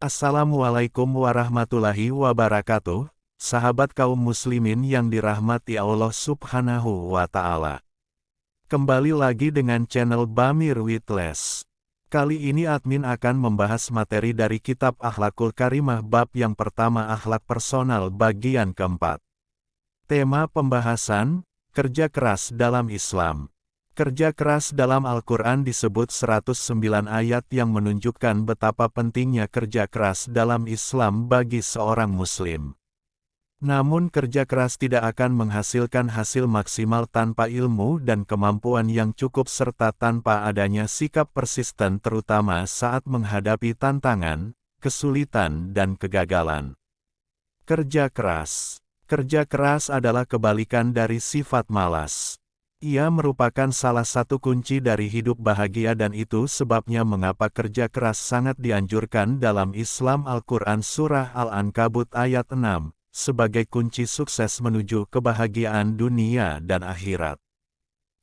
Assalamualaikum warahmatullahi wabarakatuh, sahabat kaum muslimin yang dirahmati Allah Subhanahu wa Ta'ala. Kembali lagi dengan channel Bamir Witles. Kali ini admin akan membahas materi dari kitab Akhlakul Karimah bab yang pertama, akhlak personal bagian keempat. Tema pembahasan, kerja keras dalam Islam. Kerja keras dalam Al-Quran disebut 109 ayat yang menunjukkan betapa pentingnya kerja keras dalam Islam bagi seorang muslim. Namun kerja keras tidak akan menghasilkan hasil maksimal tanpa ilmu dan kemampuan yang cukup serta tanpa adanya sikap persisten terutama saat menghadapi tantangan, kesulitan dan kegagalan. Kerja keras. Kerja keras adalah kebalikan dari sifat malas. Ia merupakan salah satu kunci dari hidup bahagia dan itu sebabnya mengapa kerja keras sangat dianjurkan dalam Islam. Al-Quran Surah Al-Ankabut ayat 6, sebagai kunci sukses menuju kebahagiaan dunia dan akhirat.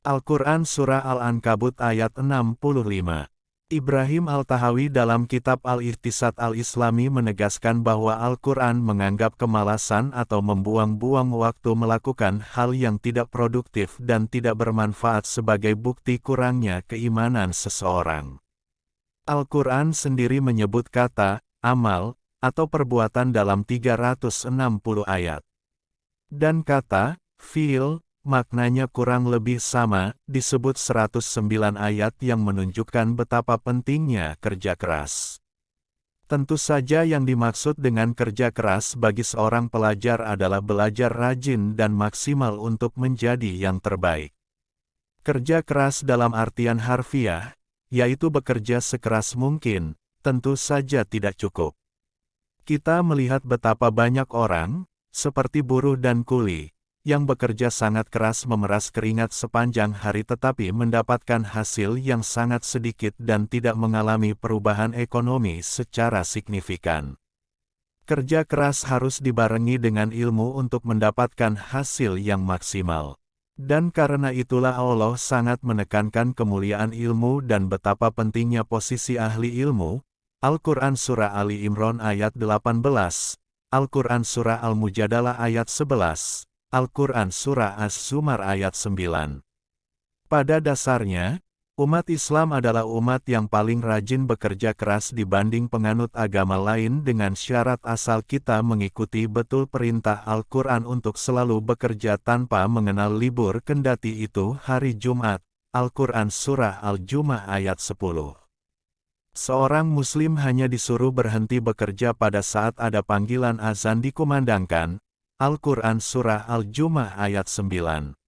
Al-Quran Surah Al-Ankabut ayat 65. Ibrahim Al-Tahawi dalam kitab Al-Ikhtisad Al-Islami menegaskan bahwa Al-Quran menganggap kemalasan atau membuang-buang waktu melakukan hal yang tidak produktif dan tidak bermanfaat sebagai bukti kurangnya keimanan seseorang. Al-Quran sendiri menyebut kata, amal, atau perbuatan dalam 360 ayat. Dan kata, fi'il, maknanya kurang lebih sama, disebut 109 ayat yang menunjukkan betapa pentingnya kerja keras. Tentu saja yang dimaksud dengan kerja keras bagi seorang pelajar adalah belajar rajin dan maksimal untuk menjadi yang terbaik. Kerja keras dalam artian harfiah, yaitu bekerja sekeras mungkin, tentu saja tidak cukup. Kita melihat betapa banyak orang, seperti buruh dan kuli, yang bekerja sangat keras memeras keringat sepanjang hari tetapi mendapatkan hasil yang sangat sedikit dan tidak mengalami perubahan ekonomi secara signifikan. Kerja keras harus dibarengi dengan ilmu untuk mendapatkan hasil yang maksimal. Dan karena itulah Allah sangat menekankan kemuliaan ilmu dan betapa pentingnya posisi ahli ilmu. Al-Quran Surah Ali Imran ayat 18, Al-Quran Surah Al-Mujadalah ayat 11, Al-Quran Surah Az-Zumar ayat 9. Pada dasarnya, umat Islam adalah umat yang paling rajin bekerja keras dibanding penganut agama lain dengan syarat asal kita mengikuti betul perintah Al-Quran untuk selalu bekerja tanpa mengenal libur kendati itu hari Jumat. Al-Quran Surah Al-Jumu'ah ayat 10. Seorang muslim hanya disuruh berhenti bekerja pada saat ada panggilan azan dikumandangkan. Al-Quran Surah Al-Jumu'ah ayat 9.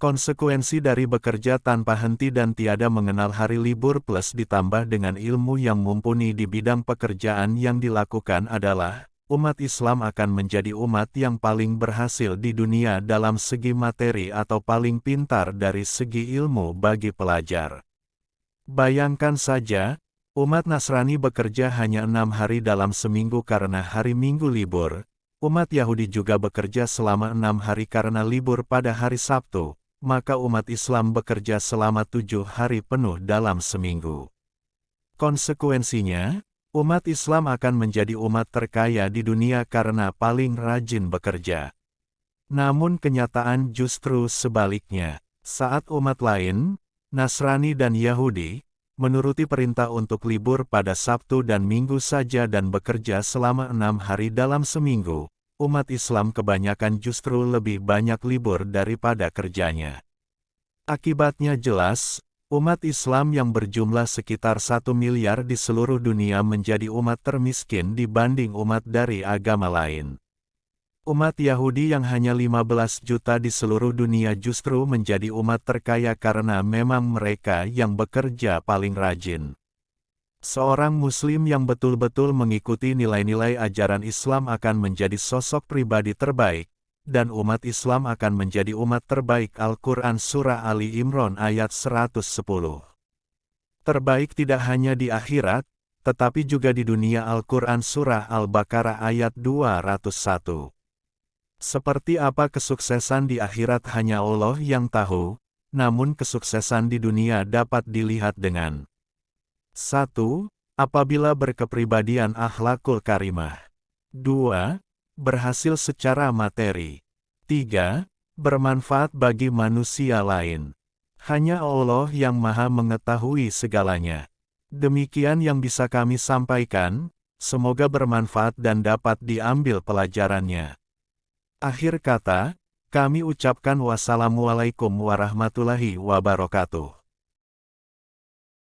Konsekuensi dari bekerja tanpa henti dan tiada mengenal hari libur plus ditambah dengan ilmu yang mumpuni di bidang pekerjaan yang dilakukan adalah, umat Islam akan menjadi umat yang paling berhasil di dunia dalam segi materi atau paling pintar dari segi ilmu bagi pelajar. Bayangkan saja, umat Nasrani bekerja hanya 6 hari dalam seminggu karena hari Minggu libur. Umat Yahudi juga bekerja selama 6 hari karena libur pada hari Sabtu, maka umat Islam bekerja selama 7 hari penuh dalam seminggu. Konsekuensinya, umat Islam akan menjadi umat terkaya di dunia karena paling rajin bekerja. Namun kenyataan justru sebaliknya. Saat umat lain, Nasrani dan Yahudi, menuruti perintah untuk libur pada Sabtu dan Minggu saja dan bekerja selama 6 hari dalam seminggu, umat Islam kebanyakan justru lebih banyak libur daripada kerjanya. Akibatnya jelas, umat Islam yang berjumlah sekitar 1 miliar di seluruh dunia menjadi umat termiskin dibanding umat dari agama lain. Umat Yahudi yang hanya 15 juta di seluruh dunia justru menjadi umat terkaya karena memang mereka yang bekerja paling rajin. Seorang muslim yang betul-betul mengikuti nilai-nilai ajaran Islam akan menjadi sosok pribadi terbaik, dan umat Islam akan menjadi umat terbaik. Al-Quran Surah Ali Imran ayat 110. Terbaik tidak hanya di akhirat, tetapi juga di dunia. Al-Quran Surah Al-Baqarah ayat 201. Seperti apa kesuksesan di akhirat hanya Allah yang tahu, namun kesuksesan di dunia dapat dilihat dengan 1. apabila berkepribadian akhlakul karimah. 2. Berhasil secara materi. 3. Bermanfaat bagi manusia lain. Hanya Allah yang Maha mengetahui segalanya. Demikian yang bisa kami sampaikan, semoga bermanfaat dan dapat diambil pelajarannya. Akhir kata, kami ucapkan wassalamualaikum warahmatullahi wabarakatuh.